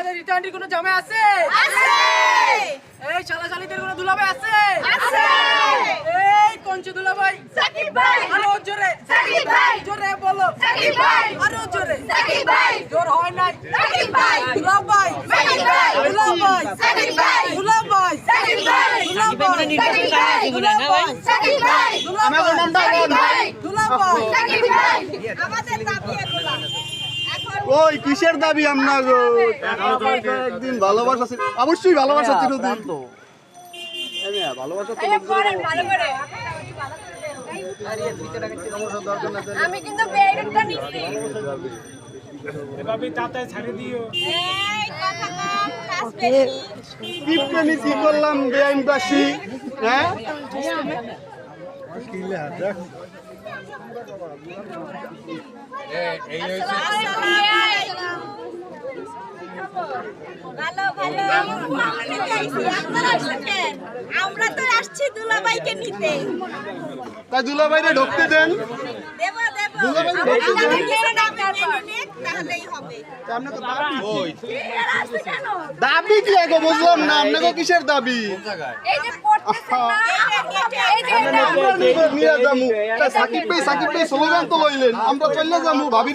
আমাদের রিটার্নটির কোনো জমে আছে? এই চালাচালিদের কোনো দুলাভাই আছে? এই কঞ্চু দুলাভাই সাকিব ভাই, আরো জোরে সাকিব ভাই, জোরে বলো সাকিব ভাই, আরো জোরে সাকিব ভাই, জোর হয় নাই সাকিব ভাই, দুলাভাই সাকিব ভাই, দুলাভাই সাকিব ভাই, দুলাভাই সাকিব ভাই, দুলাভাই দুলাভাই সাকিব ভাই, দুলাভাই সাকিব ভাই, দুলাভাই সাকিব ভাই। আমাদের দাবি এগুলা। এখন ওই কিসের দাবি আপনার একদিন ভালোবাসা ছিল, অবশ্যই ভালোবাসা চিরদিন ভালোবাসা তো এই পড়েন ভালো করে। আমি কিন্তু বেড়টা নিছি। এভাবে তাতায় ছাড়ে দিও। এই কথা কম, কাজ বেশি। কিপটে কি করলাম বেআইনবাসী হ্যাঁ ভালো ভালো আপনারা আসছেন, আমরা তো আসছি দুলাভাইকে নিতে। তাই দুলাভাইরে ঢুকতে দেন দেব দেব দুলাভাই ঢুকতে দেন আমাদের কিছু না মেনে নিন, তাহলেই হবে। আপনি তো দাবি এরা আসছে কেন? দাবি কি আগে বুঝলাম না আপনাকে কিসের দাবি এই যে পড়তেছেন না, এই যে আমরা নিয়ে যাবো সাকিব ভাই স্লোগান তো লইলেন আমরা চলে যাবো ভাবি